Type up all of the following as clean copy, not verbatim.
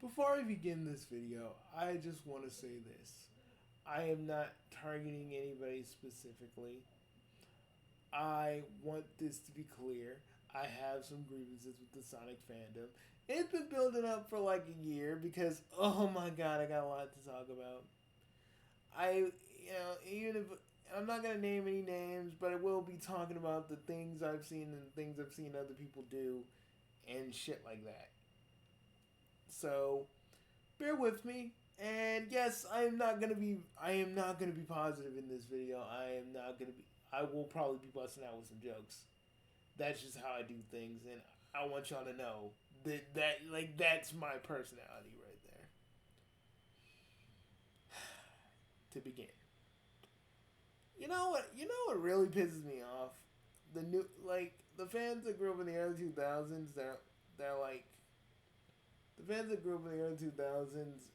Before I begin this video, I just want to say this. I am not targeting anybody specifically. I want this to be clear. I have some grievances with the Sonic fandom. It's been building up for like a year because, oh my god, I got a lot to talk about. Even if I'm not gonna name any names, but I will be talking about the things I've seen and things I've seen other people do and shit like that. So bear with me. And yes, I am not gonna be positive in this video. I will probably be busting out with some jokes. That's just how I do things, and I want y'all to know that's my personality right there. To begin, you know what really pisses me off? The fans that grew up in the early 2000s. They're like the fans that grew up in the early 2000s.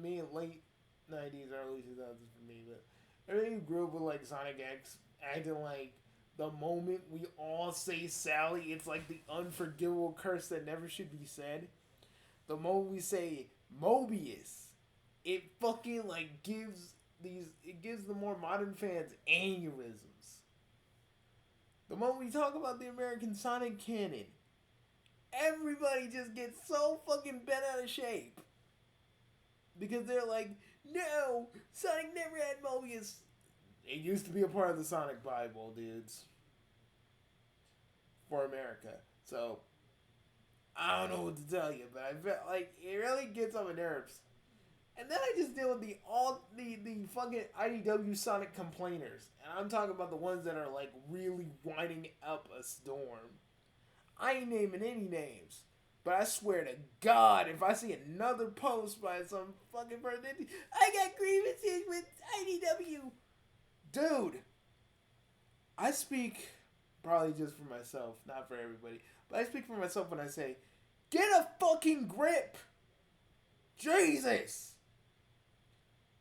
Me in late 90s, early 2000s for me, but everybody who grew up with like Sonic X acting like the moment we all say Sally, it's like the unforgivable curse that never should be said. The moment we say Mobius, it fucking like it gives the more modern fans aneurysms. The moment we talk about the American Sonic canon, everybody just gets so fucking bent out of shape. Because they're like, no, Sonic never had Mobius. It used to be a part of the Sonic Bible, dudes. For America. So, I don't know what to tell you, but I feel like it really gets on my nerves. And then I just deal with the fucking IDW Sonic complainers. And I'm talking about the ones that are like really winding up a storm. I ain't naming any names. But I swear to God, if I see another post by some fucking person, I got grievances with IDW. Dude, I speak probably just for myself, not for everybody. But I speak for myself when I say, get a fucking grip. Jesus.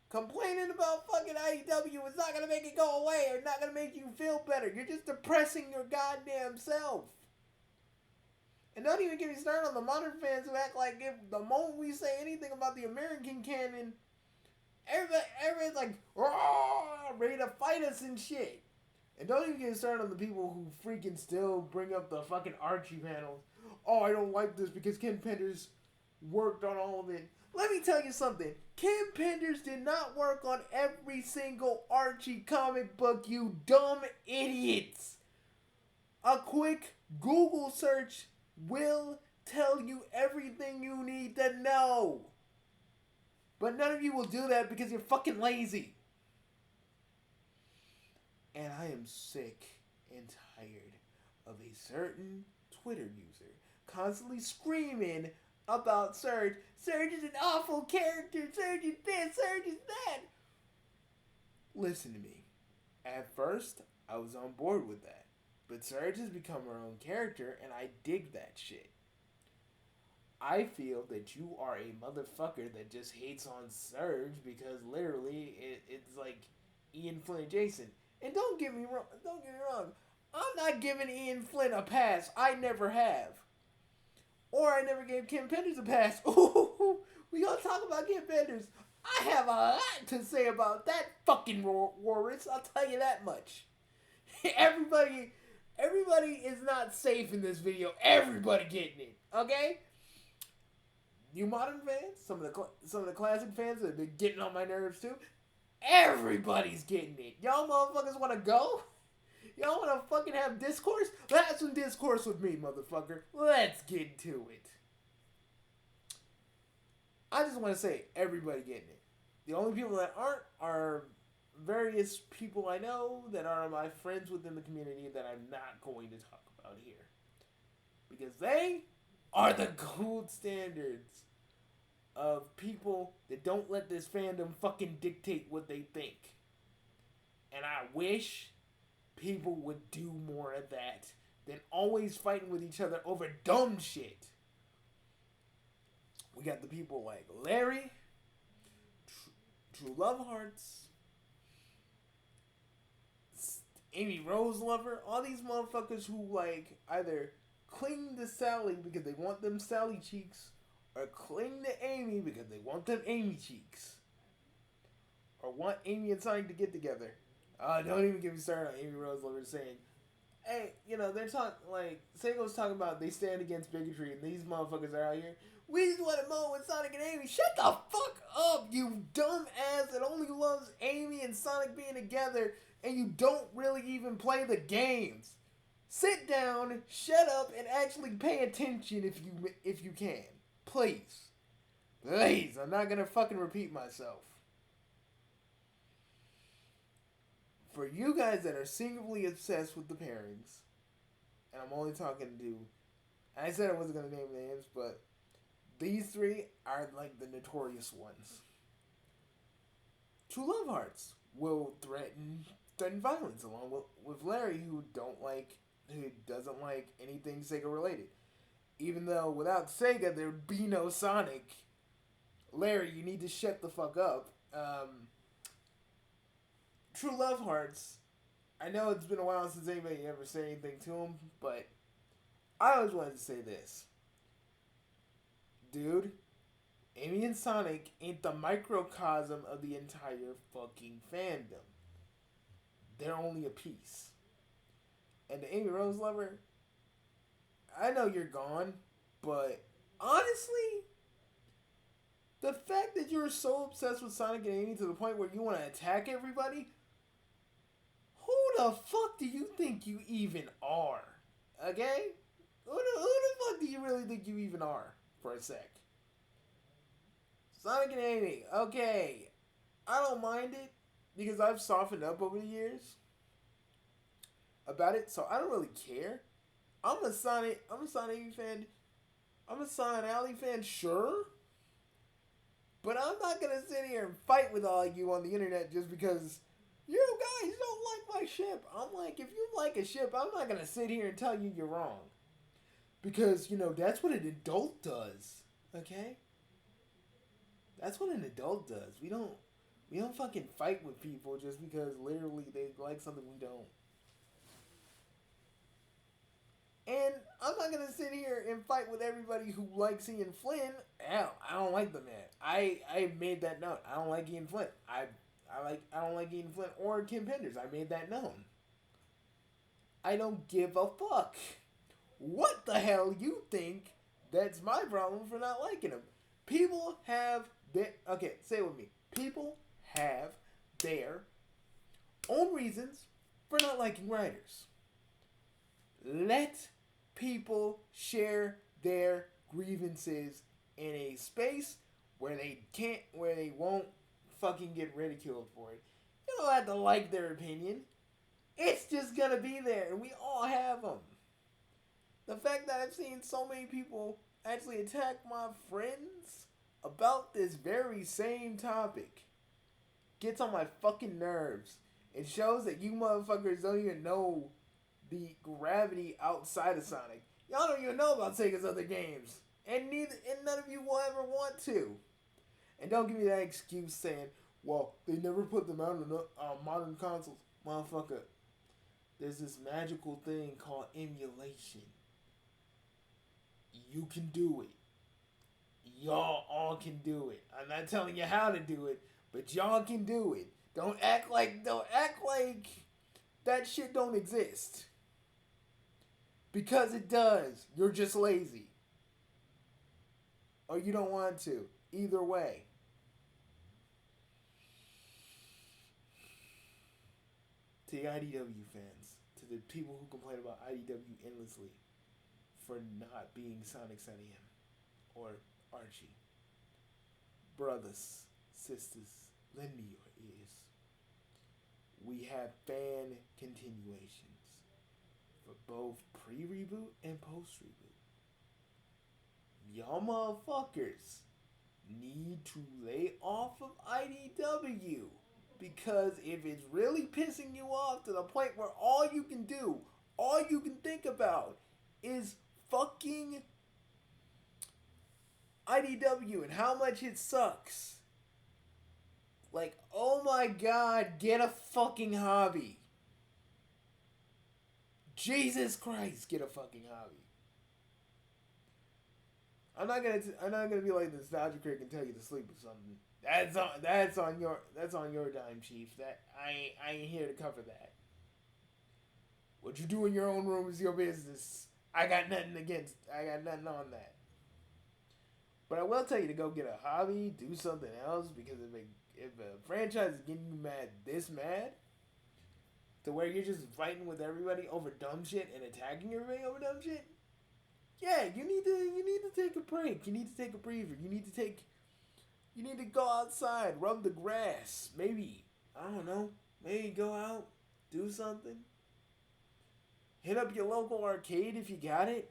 Complaining about fucking IDW is not going to make it go away or not going to make you feel better. You're just depressing your goddamn self. And don't even get me started on the modern fans who act like if the moment we say anything about the American canon, everybody's like, ready to fight us and shit. And don't even get started on the people who freaking still bring up the fucking Archie panels. Oh, I don't like this because Ken Penders worked on all of it. Let me tell you something. Ken Penders did not work on every single Archie comic book, you dumb idiots. A quick Google search will tell you everything you need to know. But none of you will do that because you're fucking lazy. And I am sick and tired of a certain Twitter user constantly screaming about Surge. Surge is an awful character. Surge is this. Surge is that. Listen to me. At first, I was on board with that. But Surge has become her own character, and I dig that shit. I feel that you are a motherfucker that just hates on Surge because literally it's like Ian Flynn and Jason. And don't get me wrong. I'm not giving Ian Flynn a pass. I never have. Or I never gave Kim Penders a pass. Ooh, we gonna talk about Kim Penders. I have a lot to say about that fucking Warris. I'll tell you that much. Everybody is not safe in this video. Everybody getting it, okay? You modern fans, some of the classic fans that have been getting on my nerves too. Everybody's getting it. Y'all motherfuckers want to go? Y'all want to fucking have discourse? Have some discourse with me, motherfucker. Let's get to it. I just want to say, everybody getting it. The only people that aren't are various people I know that are my friends within the community that I'm not going to talk about here. Because they are the gold standards of people that don't let this fandom fucking dictate what they think. And I wish people would do more of that than always fighting with each other over dumb shit. We got the people like Larry, True Love Hearts, Amy Rose Lover, all these motherfuckers who like either cling to Sally because they want them Sally cheeks, or cling to Amy because they want them Amy cheeks, or want Amy and Sonic to get together. Don't even get me started on Amy Rose Lover saying, hey, they're talking, like, Sego's talking about they stand against bigotry, and these motherfuckers are out here. We just want to mow with Sonic and Amy. Shut the fuck up, you dumb ass that only loves Amy and Sonic being together, and you don't really even play the games. Sit down, shut up, and actually pay attention if you can. Please. Please, I'm not gonna fucking repeat myself. For you guys that are singularly obsessed with the pairings, and I'm only talking to, I said I wasn't going to name names, but these three are like the notorious ones. True Love Hearts will threaten violence along with Larry, who doesn't like anything Sega related. Even though without Sega there would be no Sonic. Larry, you need to shut the fuck up. True Love Hearts, I know it's been a while since anybody ever said anything to him, but I always wanted to say this. Dude, Amy and Sonic ain't the microcosm of the entire fucking fandom. They're only a piece. And the Amy Rose Lover, I know you're gone, but honestly, the fact that you're so obsessed with Sonic and Amy to the point where you want to attack everybody, who the fuck do you think you even are? Okay? Who the fuck do you really think you even are? For a sec. Sonic and Amy, okay. I don't mind it because I've softened up over the years about it, so I don't really care. I'm a Sonic Amy fan. I'm a Sonic Alley fan, sure. But I'm not gonna sit here and fight with all of you on the internet just because you guys don't like my ship. I'm like, if you like a ship, I'm not gonna sit here and tell you you're wrong. Because, that's what an adult does. Okay? That's what an adult does. We don't fucking fight with people just because literally they like something we don't. And I'm not gonna sit here and fight with everybody who likes Ian Flynn. Hell, I don't like the man. I made that known. I don't like Ian Flynn. I don't like Ian Flynn or Kim Penders. I made that known. I don't give a fuck. What the hell you think that's my problem for not liking him? People have their, okay, say it with me. People have their own reasons for not liking writers. Let people share their grievances in a space where they won't fucking get ridiculed for it. You don't have to like their opinion. It's just gonna be there, and we all have them. The fact that I've seen so many people actually attack my friends about this very same topic gets on my fucking nerves. It shows that you motherfuckers don't even know the gravity outside of Sonic. Y'all don't even know about Sega's other games. And none of you will ever want to. And don't give me that excuse saying, well, they never put them out on modern consoles. Motherfucker, there's this magical thing called emulation. You can do it. Y'all all can do it. I'm not telling you how to do it, but y'all can do it. Don't act like that shit don't exist. Because it does. You're just lazy. Or you don't want to. Either way. To the IDW fans, to the people who complain about IDW endlessly for not being Sonic Sunny or Archie. Brothers, sisters, lend me your ears. We have fan continuations for both pre-reboot and post-reboot. Y'all motherfuckers need to lay off of IDW. Because if it's really pissing you off to the point where all you can think about is fucking IDW and how much it sucks. Like, oh my god, get a fucking hobby. Jesus Christ, get a fucking hobby. I'm not gonna be like the nostalgia critic and tell you to sleep or something. That's on your dime, chief. That I ain't here to cover that. What you do in your own room is your business. I got nothing on that. But I will tell you to go get a hobby, do something else, because if a franchise is getting you mad, to where you're just fighting with everybody over dumb shit and attacking everybody over dumb shit, yeah, you need to take a break. You need to take a breather. You need to go outside, rub the grass, maybe I don't know, maybe go out, do something, hit up your local arcade if you got it,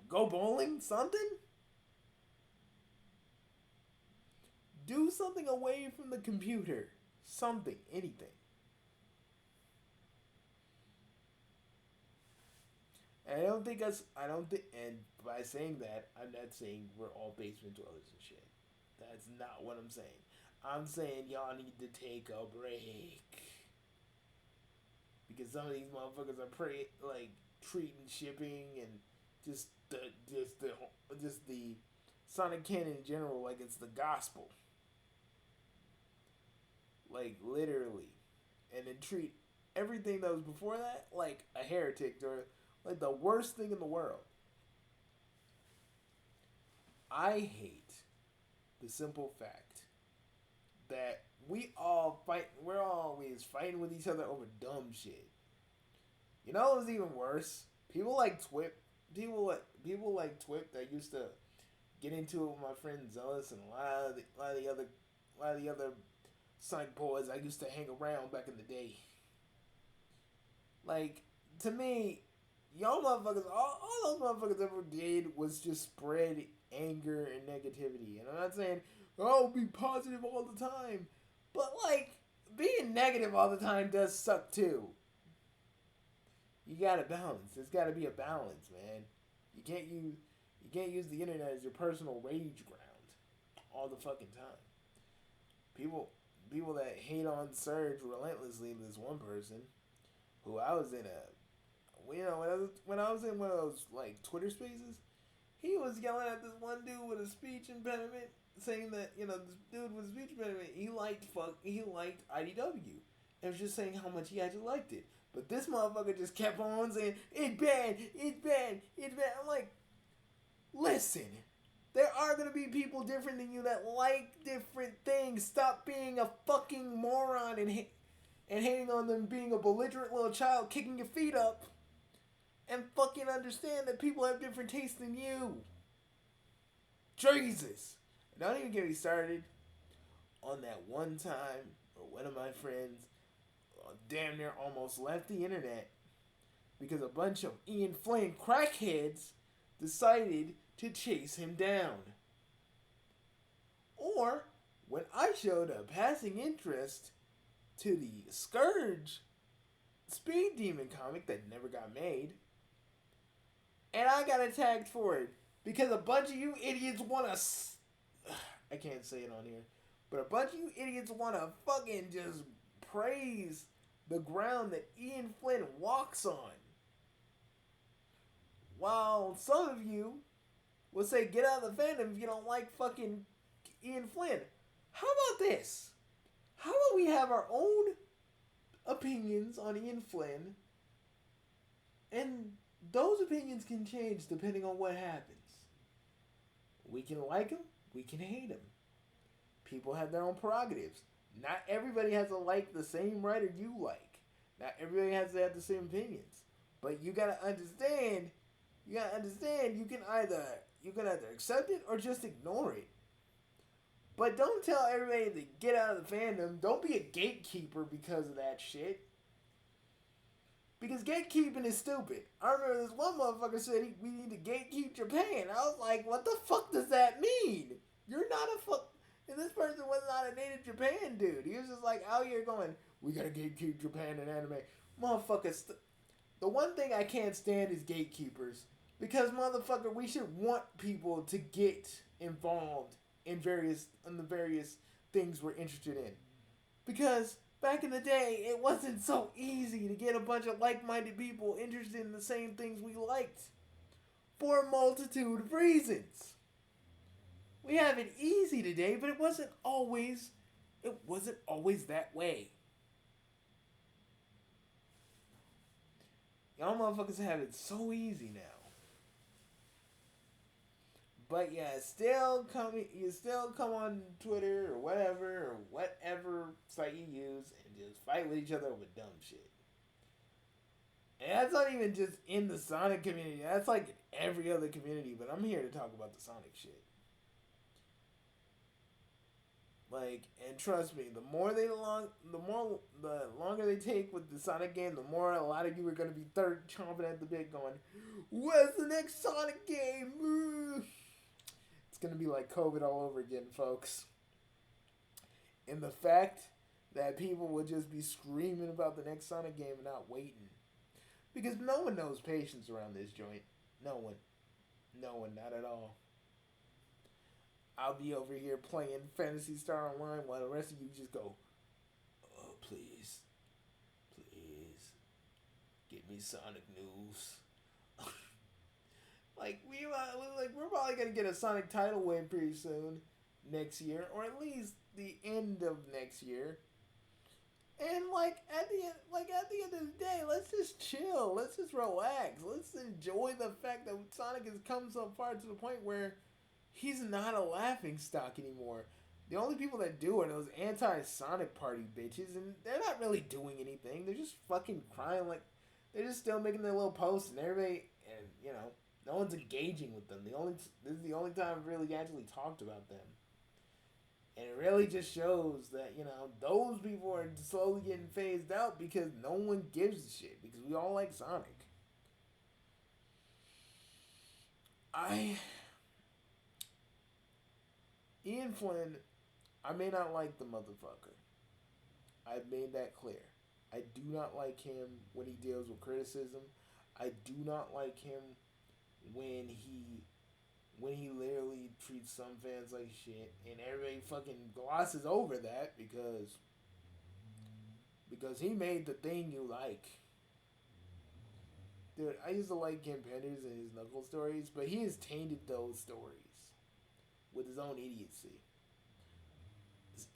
go bowling, something. Do something away from the computer. Something, anything. And I don't think, and by saying that, I'm not saying we're all basement dwellers and shit. That's not what I'm saying. I'm saying y'all need to take a break. Because some of these motherfuckers are like treating shipping and just the Sonic canon in general like it's the gospel. Like literally. And then treat everything that was before that like a heretic or like the worst thing in the world. I hate the simple fact that we're always fighting with each other over dumb shit. You know what was even worse? People like Twip that used to get into it with my friend Zealous and a lot of the other Sonic boys I used to hang around back in the day. Like, to me, y'all motherfuckers, all those motherfuckers ever did was just spread anger and negativity. And I'm not saying, oh, be positive all the time. But, like, being negative all the time does suck too. You gotta balance. There's gotta be a balance, man. You can't use the internet as your personal rage ground all the fucking time. People people that hate on Surge relentlessly, this one person who I was in when I was in one of those like Twitter spaces, he was yelling at this one dude with a speech impediment, saying that this dude with a speech impediment he liked IDW, and was just saying how much he actually liked it. But this motherfucker just kept on saying it's bad, it's bad, it's bad. I'm like, listen, there are gonna be people different than you that like different things. Stop being a fucking moron and hating on them being a belligerent little child kicking your feet up. And fucking understand that people have different tastes than you. Jesus. Don't even get me started on that one time where one of my friends damn near almost left the internet because a bunch of Ian Flynn crackheads decided to chase him down. Or when I showed a passing interest to the Scourge Speed Demon comic that never got made, and I got attacked for it because a bunch of you idiots want to. I can't say it on here, but a bunch of you idiots want to fucking just praise the ground that Ian Flynn walks on. While some of you will say, get out of the fandom if you don't like fucking Ian Flynn. How about this? How about we have our own opinions on Ian Flynn, and those opinions can change depending on what happens. We can like him, we can hate him. People have their own prerogatives. Not everybody has to like the same writer you like. Not everybody has to have the same opinions. But you gotta understand you can either accept it or just ignore it. But don't tell everybody to get out of the fandom. Don't be a gatekeeper because of that shit. Because gatekeeping is stupid. I remember this one motherfucker said we need to gatekeep Japan. I was like, what the fuck does that mean? You're not a fuck... And this person was not a native Japan dude. He was just like out here going, we gotta gatekeep Japan and anime. Motherfuckers... The one thing I can't stand is gatekeepers. Because, motherfucker, we should want people to get involved in the various things we're interested in. Because back in the day, it wasn't so easy to get a bunch of like-minded people interested in the same things we liked. for a multitude of reasons. We have it easy today, but it wasn't always that way. Y'all motherfuckers have it so easy now. But yeah, you still come on Twitter or whatever site you use and just fight with each other over dumb shit. And that's not even just in the Sonic community. That's like in every other community. But I'm here to talk about the Sonic shit. Like, and trust me, the longer they take with the Sonic game, the more a lot of you are gonna be third chomping at the bit, going, "Where's the next Sonic game?" It's gonna be like COVID all over again, folks. And the fact that people will just be screaming about the next Sonic game and not waiting, because no one knows patience around this joint. No one, no one, not at all. I'll be over here playing Fantasy Star Online while the rest of you just go, "Oh, please, please, get me Sonic news." We're probably gonna get a Sonic title win pretty soon next year, or at least the end of next year. And at the end of the day, let's just chill. Let's just relax. Let's enjoy the fact that Sonic has come so far to the point where he's not a laughing stock anymore. The only people that do are those anti-Sonic party bitches, and they're not really doing anything. They're just fucking crying like they're just still making their little posts, and everybody, and no one's engaging with them. This is the only time I've really actually talked about them, and it really just shows that those people are slowly getting phased out because no one gives a shit because we all like Sonic. I Ian Flynn, I may not like the motherfucker. I've made that clear. I do not like him when he deals with criticism. I do not like him when he literally treats some fans like shit, and everybody fucking glosses over that because he made the thing you like. Dude, I used to like Kim Penders and his Knuckle stories, but he has tainted those stories with his own idiocy.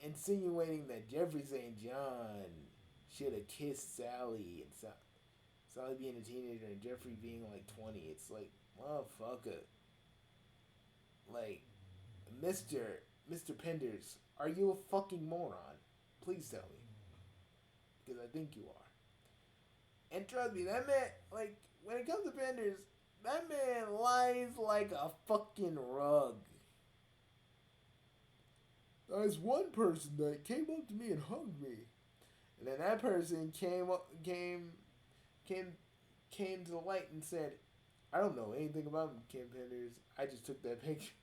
Insinuating that Jeffrey St. John should have kissed Sally, and Sally being a teenager and Jeffrey being like 20. It's like, motherfucker. Like, Mr. Penders, are you a fucking moron? Please tell me. Because I think you are. And trust me, that man, like, when it comes to Penders, that man lies like a fucking rug. There's one person that came up to me and hugged me, and then that person came to the light and said, "I don't know anything about Kim Penders. I just took that picture."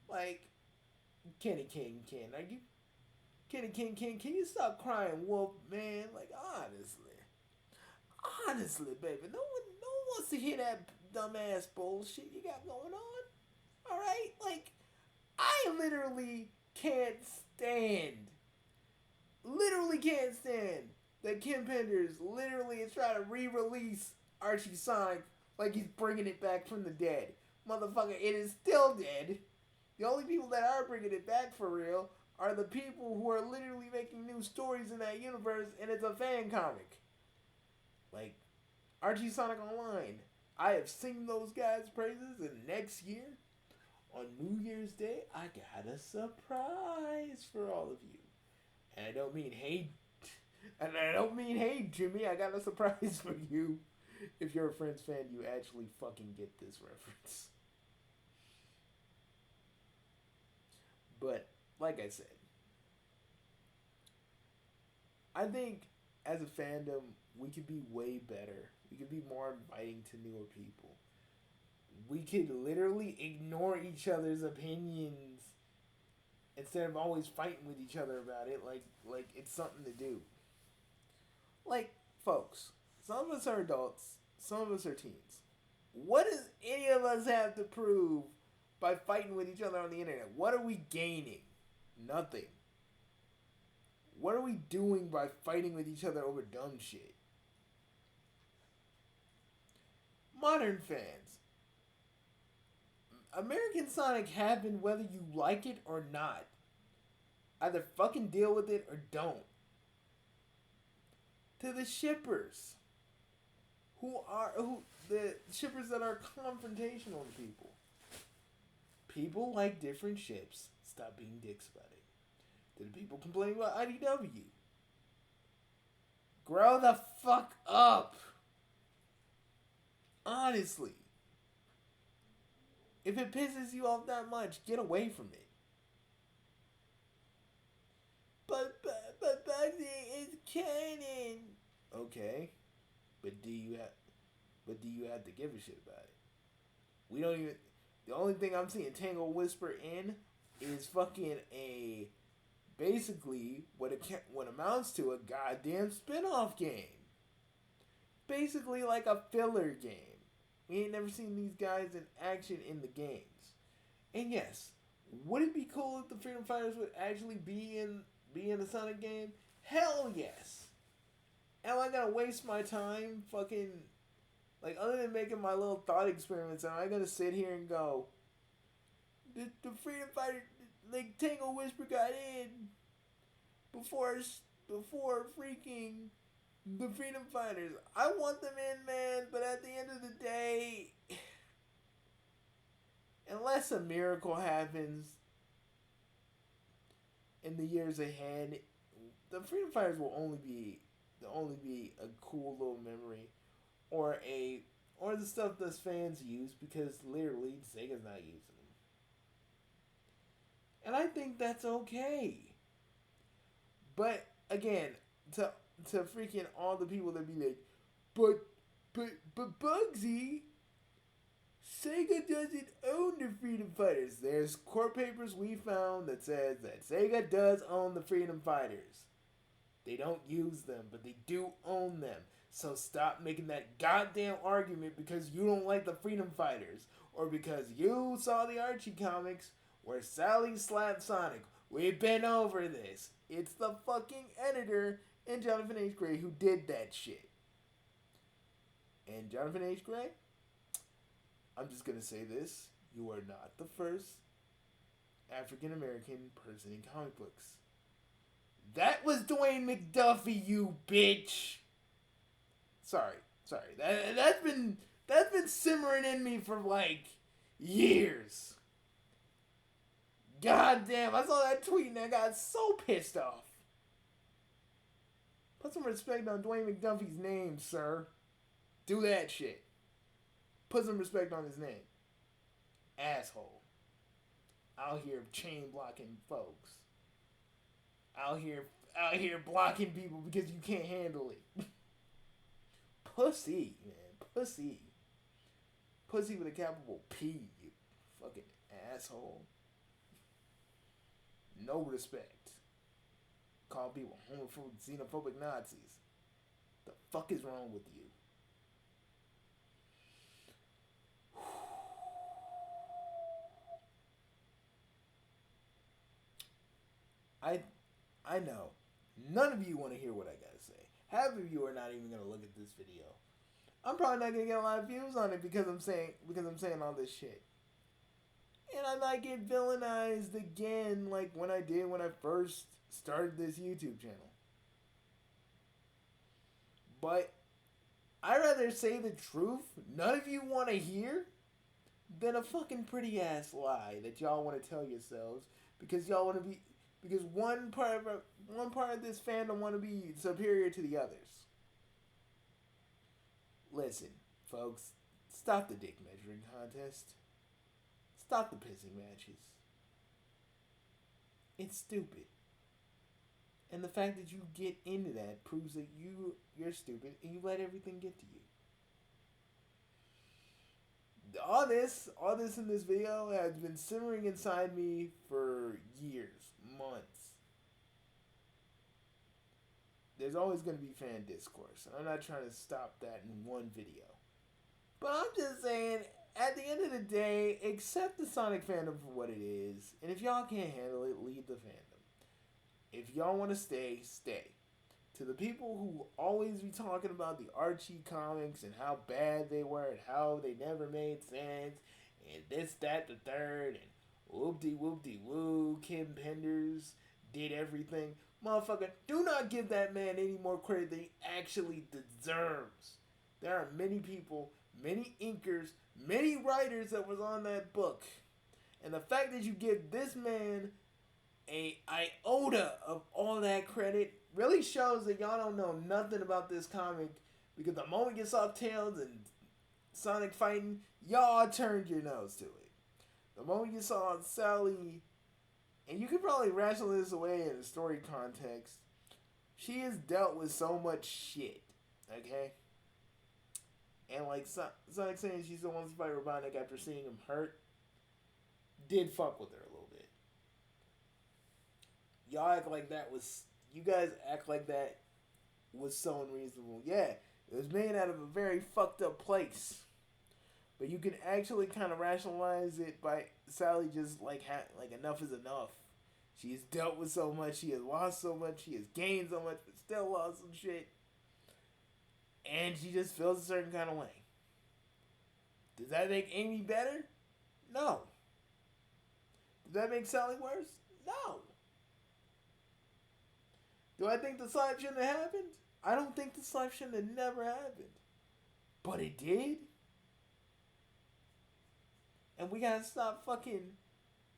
Like, Kenny King, are you Kenny King? Can you stop crying, wolf, man? Like, honestly, baby, no one wants to hear that dumbass bullshit you got going on. All right, like. I literally can't stand that Kim Penders literally is trying to re-release Archie Sonic like he's bringing it back from the dead. Motherfucker, it is still dead. The only people that are bringing it back for real are the people who are literally making new stories in that universe, and it's a fan comic. Like, Archie Sonic Online. I have sing those guys' praises, and next year, on New Year's Day, I got a surprise for all of you. And I don't mean hey, Jimmy, I got a surprise for you. If you're a Friends fan, you actually fucking get this reference. But, like I said, I think as a fandom, we could be way better. We could be more inviting to newer people. We could literally ignore each other's opinions instead of always fighting with each other about it like it's something to do. Like, folks, some of us are adults, some of us are teens. What does any of us have to prove by fighting with each other on the internet? What are we gaining? Nothing. What are we doing by fighting with each other over dumb shit? Modern fans, American Sonic happened whether you like it or not. Either fucking deal with it or don't. To the shippers, who the shippers that are confrontational to people. People like different ships. Stop being dicks about it. To the people complaining about IDW, grow the fuck up. Honestly, if it pisses you off that much, get away from it. But Bugsy is canon. Okay, but do you have to give a shit about it? We don't even. The only thing I'm seeing Tangle Whisper in is fucking a basically what amounts to a goddamn spin-off game. Basically like a filler game. We ain't never seen these guys in action in the games. And yes, would it be cool if the Freedom Fighters would actually be in a Sonic game? Hell yes. Am I gonna waste my time fucking like other than making my little thought experiments? Am I gonna sit here and go, the Freedom Fighter, like Tangle Whisper got in before freaking the Freedom Fighters? I want them in, man, but at the end of the day, unless a miracle happens in the years ahead, the Freedom Fighters will only be a cool little memory, or the stuff that fans use because literally Sega's not using them, and I think that's okay. But again, to freaking all the people that be like, but Bugsy, Sega doesn't own the Freedom Fighters. There's court papers we found that says that Sega does own the Freedom Fighters. They don't use them, but they do own them. So stop making that goddamn argument because you don't like the Freedom Fighters, or because you saw the Archie comics where Sally slapped Sonic. We've been over this. It's the fucking editor and Jonathan H. Gray who did that shit. And Jonathan H. Gray, I'm just gonna say this: you are not the first African American person in comic books. That was Dwayne McDuffie, you bitch. Sorry. That's been simmering in me for like years. God damn, I saw that tweet and I got so pissed off. Put some respect on Dwayne McDuffie's name, sir. Do that shit. Put some respect on his name. Asshole. Out here chain blocking folks. Out here blocking people because you can't handle it. Pussy, man. Pussy. Pussy with a capital P, you fucking asshole. No respect. Call people homophobic, xenophobic Nazis. The fuck is wrong with you? I know. None of you want to hear what I gotta say. Half of you are not even gonna look at this video. I'm probably not gonna get a lot of views on it because I'm saying all this shit. And I might get villainized again like when I did when I first started this YouTube channel. But I'd rather say the truth none of you want to hear than a fucking pretty ass lie that y'all want to tell yourselves because y'all want to be because one part of this fandom want to be superior to the others. Listen, folks, stop the dick measuring contest. Stop the pissing matches. It's stupid. And the fact that you get into that proves that you're stupid and you let everything get to you. All this in this video has been simmering inside me for years, months. There's always going to be fan discourse, and I'm not trying to stop that in one video. But I'm just saying, at the end of the day, accept the Sonic fandom for what it is, and if y'all can't handle it, leave the fandom. If y'all want to stay, stay. To the people who always be talking about the Archie comics and how bad they were and how they never made sense and this, that, the third, and whoop de woo, Kim Penders did everything. Motherfucker, do not give that man any more credit than he actually deserves. There are many people, many inkers, many writers that was on that book. And the fact that you give this man a iota of all that credit really shows that y'all don't know nothing about this comic, because the moment you saw Tails and Sonic fighting, y'all turned your nose to it. The moment you saw Sally, and you could probably rationalize this away in a story context, she has dealt with so much shit, okay? And like Sonic saying she still wants to fight Robotnik after seeing him hurt, did fuck with her a little bit. Y'all act like that was, you guys act like that was so unreasonable. Yeah, it was made out of a very fucked up place. But you can actually kind of rationalize it by Sally just like enough is enough. She has dealt with so much, she has lost so much, she has gained so much, but still lost some shit. And she just feels a certain kind of way. Does that make Amy better? No. Does that make Sally worse? No. Do I think the slap shouldn't have happened? I don't think the slap shouldn't have never happened. But it did. And we gotta stop fucking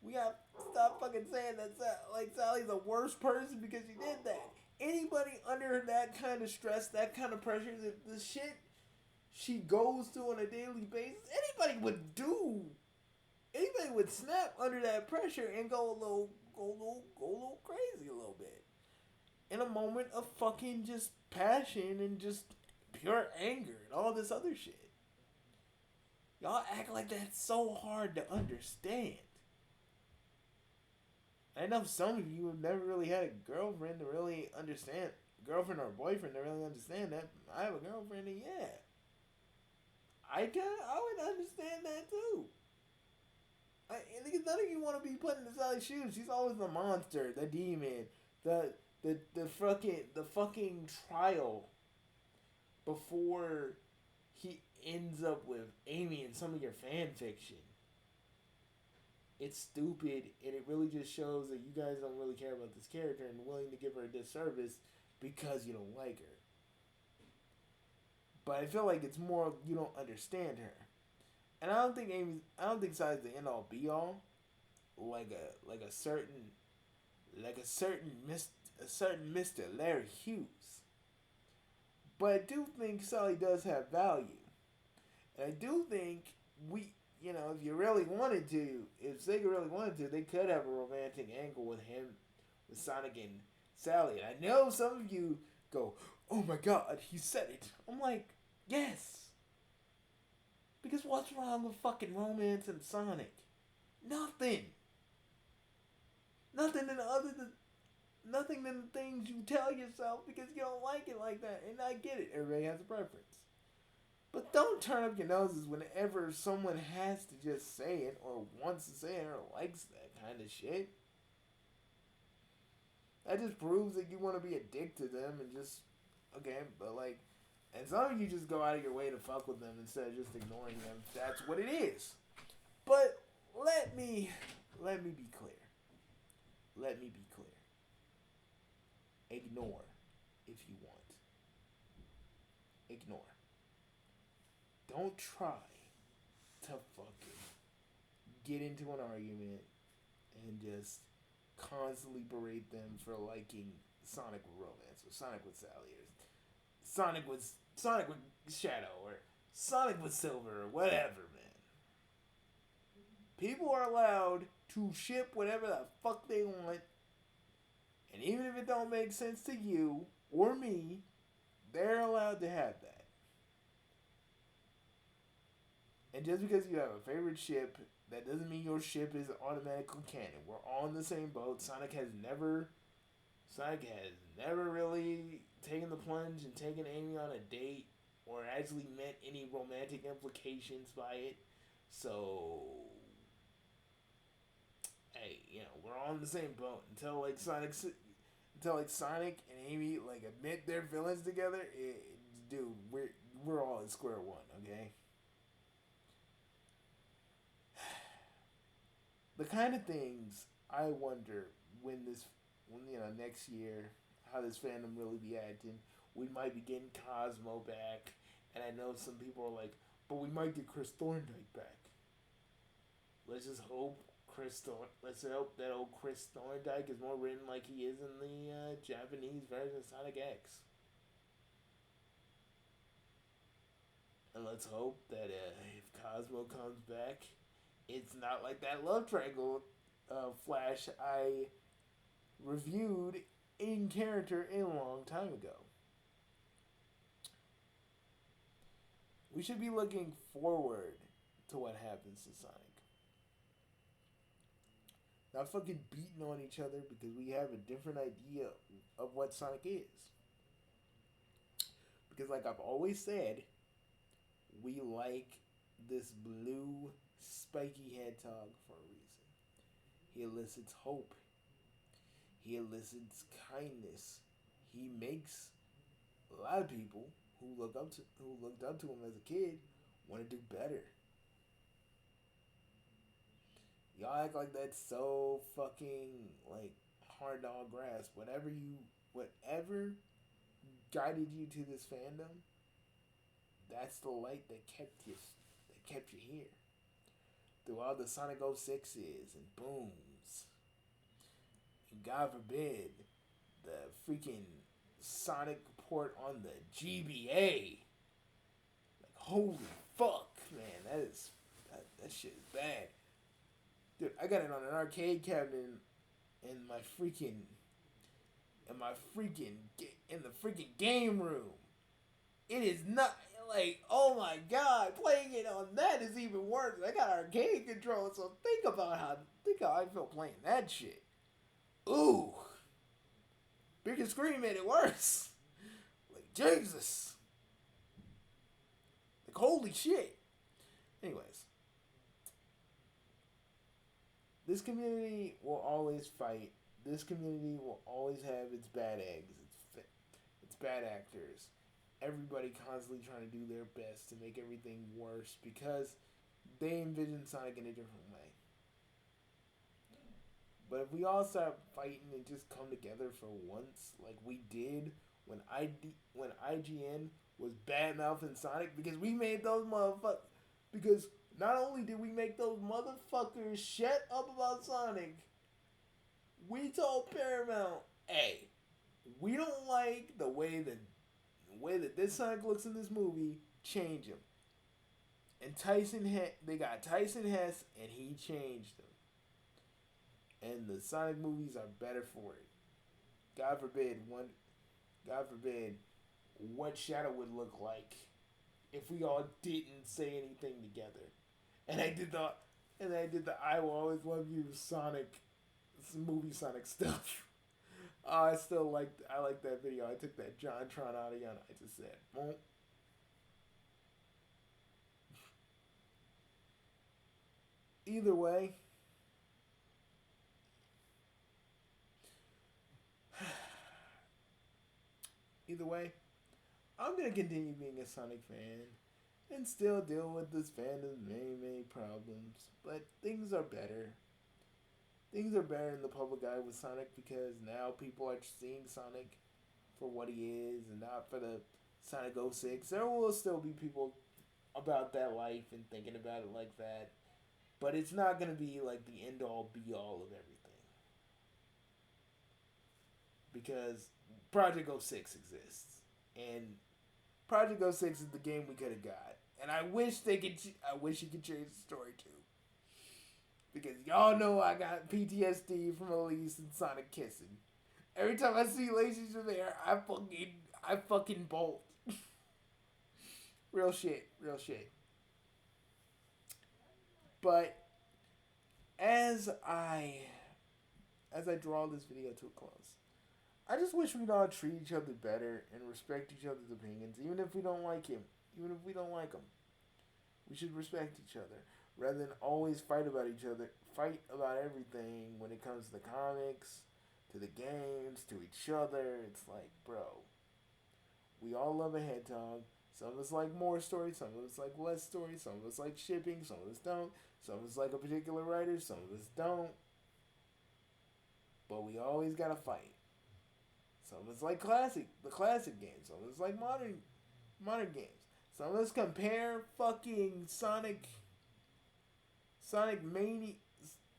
saying that like Sally's a worse person because she did that. Anybody under that kind of stress, that kind of pressure, the shit she goes through on a daily basis, anybody would snap under that pressure and go a little crazy a little bit. In a moment of fucking just passion and just pure anger and all this other shit. Y'all act like that's so hard to understand. I know some of you have never really had a girlfriend to really understand, girlfriend or boyfriend to really understand that. I have a girlfriend and yeah, I would understand that too. Because none of you want to be put in Sally's shoes. She's always the monster, the demon, the fucking trial before he ends up with Amy in some of your fan fiction. It's stupid, and it really just shows that you guys don't really care about this character and willing to give her a disservice because you don't like her. But I feel like it's more you don't understand her. And I don't think Sally's the end all be all. Like a certain Mr. Larry Hughes. But I do think Sally does have value. And I do think if you really wanted to, if Sega really wanted to, they could have a romantic angle with him, with Sonic and Sally. And I know some of you go, oh my god, he said it. I'm like, yes. Because what's wrong with fucking romance and Sonic? Nothing. Nothing than the things you tell yourself because you don't like it like that. And I get it. Everybody has a preference. But don't turn up your noses whenever someone has to just say it or wants to say it or likes that kind of shit. That just proves that you want to be a dick to them and just, okay, but like, and some of you just go out of your way to fuck with them instead of just ignoring them. That's what it is. But let me be clear. Let me be clear. Ignore if you want. Ignore. Don't try to fucking get into an argument and just constantly berate them for liking Sonic with romance or Sonic with Sally or Sonic with Shadow or Sonic with Silver or whatever, man. People are allowed to ship whatever the fuck they want, and even if it don't make sense to you or me, they're allowed to have that. And just because you have a favorite ship, that doesn't mean your ship is automatically canon. We're all in the same boat. Sonic has never really taken the plunge and taken Amy on a date or actually meant any romantic implications by it. So, hey, we're all in the same boat until to like Sonic and Amy like admit they're villains together, dude, we're all at square one. Okay. The kind of things I wonder when this, when next year, how this fandom really be acting. We might be getting Cosmo back, and I know some people are like, but we might get Chris Thorndyke back. Let's just hope Let's hope that old Chris Thorndyke is more written like he is in the Japanese version of Sonic X. And let's hope that if Cosmo comes back, it's not like that love triangle Flash I reviewed in character a long time ago. We should be looking forward to what happens to Sonic. Not fucking beating on each other because we have a different idea of what Sonic is. Because, like I've always said, we like this blue, spiky hedgehog for a reason. He elicits hope. He elicits kindness. He makes a lot of people who looked up to him as a kid want to do better. Y'all act like that's so fucking like hard to all grasp. Whatever guided you to this fandom, that's the light that kept you here. Through all the Sonic 06s and booms. And God forbid, the freaking Sonic port on the GBA. Like, holy fuck, man, that shit is bad. Dude, I got it on an arcade cabinet in my freaking in the freaking game room. It is not like, oh my god, playing it on that is even worse. I got arcade controllers, so think how I feel playing that shit. Ooh, bigger screen made it worse. Like Jesus, like holy shit. Anyways, this community will always fight. This community will always have its bad eggs, its bad actors. Everybody constantly trying to do their best to make everything worse because they envision Sonic in a different way. But if we all start fighting and just come together for once, like we did when IGN was bad mouthing Sonic, because we made those motherfuckers. Because not only did we make those motherfuckers shut up about Sonic, we told Paramount, "Hey, we don't like the way that this Sonic looks in this movie. Change him." And they got Tyson Hess, and he changed them. And the Sonic movies are better for it. God forbid God forbid what Shadow would look like if we all didn't say anything together. And I did the I will always love you Sonic movie Sonic stuff. I like that video. I took that John Tron audio and I just said, boom. Either way, either way, I'm gonna continue being a Sonic fan and still deal with this fandom's many problems. But things are better. Things are better in the public eye with Sonic because now people are seeing Sonic for what he is and not for the Sonic 06. There will still be people about that life and thinking about it like that. But it's not going to be like the end all be all of everything. Because Project 06 exists. And Project 06 is the game we could have got. And I wish you could change the story too. Because y'all know I got PTSD from Elise and Sonic kissing. Every time I see Lacey's there, I fucking bolt. Real shit. But as I draw this video to a close, I just wish we'd all treat each other better and respect each other's opinions, even if we don't like him, even if we don't like them. We should respect each other rather than always fight about each other, fight about everything when it comes to the comics, to the games, to each other. It's like, bro, we all love a head dog. Some of us like more stories, some of us like less stories, some of us like shipping, some of us don't. Some of us like a particular writer, some of us don't. But we always gotta fight. Some of us like the classic games. Some of us like modern games. Some of us compare fucking Sonic Mania,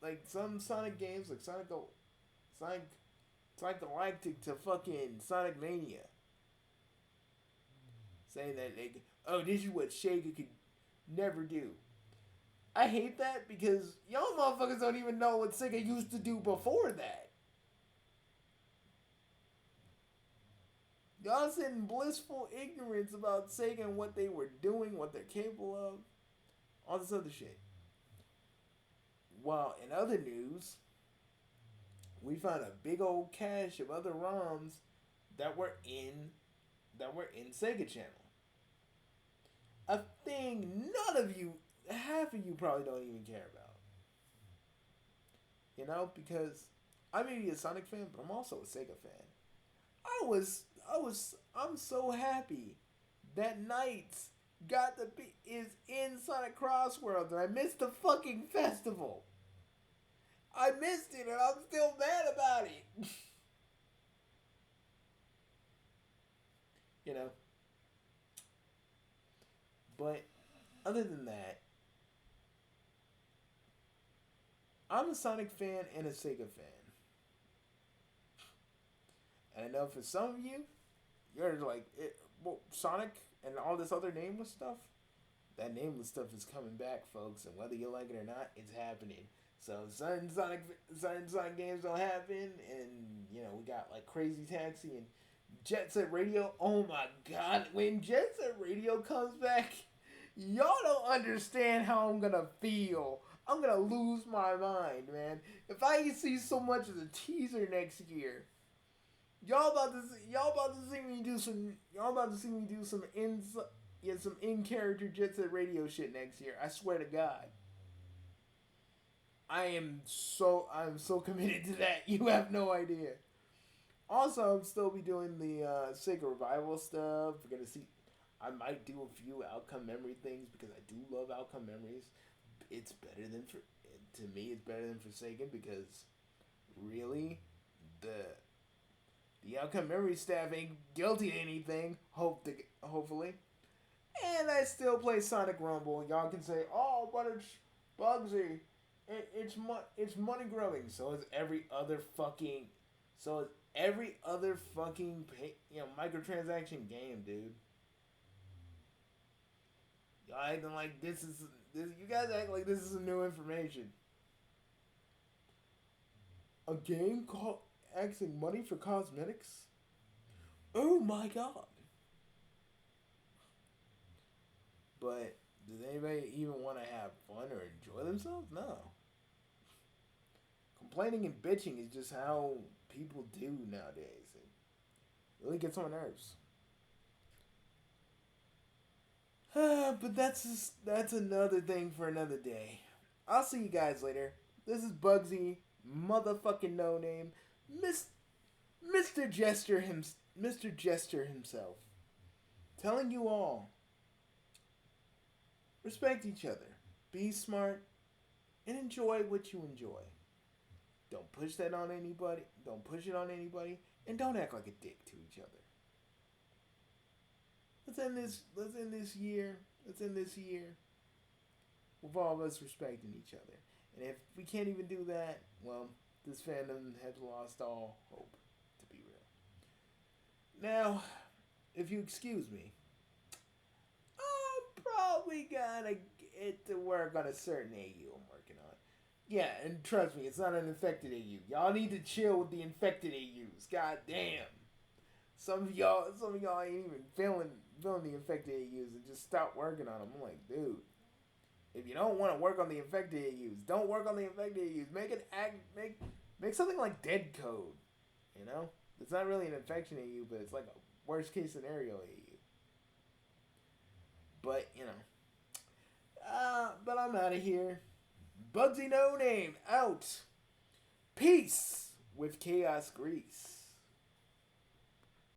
like some Sonic games, like Sonic, Sonic Galactic to fucking Sonic Mania, saying that oh, this is what Sega could never do. I hate that because y'all motherfuckers don't even know what Sega used to do before that. Y'all sit in blissful ignorance about Sega and what they were doing, what they're capable of, all this other shit. While in other news, we found a big old cache of other ROMs that were in Sega Channel. A thing none of you, half of you probably don't even care about. You know, because I may be a Sonic fan, but I'm also a Sega fan. I'm so happy that Knights is in Sonic Crossworld and I missed the fucking festival. I missed it and I'm still mad about it. You know? But other than that, I'm a Sonic fan and a Sega fan. And I know for some of you, you're like, Sonic and all this other nameless stuff, that nameless stuff is coming back, folks. And whether you like it or not, it's happening. So certain Sonic games don't happen, and you know we got like Crazy Taxi and Jet Set Radio. Oh my God, when Jet Set Radio comes back, y'all don't understand how I'm gonna feel. I'm gonna lose my mind, man. If I see so much as a teaser next year, y'all about to see me do some in character Jet Set Radio shit next year. I swear to God. I'm so committed to that. You have no idea. Also, I'll still be doing the Sega Revival stuff. We're gonna see. I might do a few Outcome Memory things because I do love Outcome Memories. It's better than for to me. It's better than for Sega because really the Outcome Memory staff ain't guilty of anything. Hopefully. And I still play Sonic Rumble. Y'all can say, "Oh, but it's Bugsy. It's money grubbing." So is every other fucking. So is every other fucking microtransaction game, dude. Y'all acting like this is this. You guys act like this is new information. A game called asking money for cosmetics. Oh my God. But does anybody even want to have fun or enjoy themselves? No. Complaining and bitching is just how people do nowadays. It really gets on my nerves. But that's another thing for another day. I'll see you guys later. This is Bugsy, motherfucking no name, Mr. Mr. Jester himself, telling you all respect each other, be smart, and enjoy what you enjoy. Don't push that on anybody. Don't push it on anybody, and don't act like a dick to each other. Let's end this year. Let's end this year with all of us respecting each other. And if we can't even do that, well, this fandom has lost all hope, to be real. Now, if you excuse me, I'm probably gonna get to work on a certain AU I'm working on. Yeah, and trust me, it's not an infected AU. Y'all need to chill with the infected AUs. God damn. Some of y'all ain't even feeling the infected AUs and just stop working on them. I'm like, dude, if you don't want to work on the infected AUs, don't work on the infected AUs. Make something like Dead Code. You know, it's not really an infection AU, but it's like a worst case scenario AU. But you know, but I'm out of here. Bugsy No Name out. Peace. with Chaos Grease.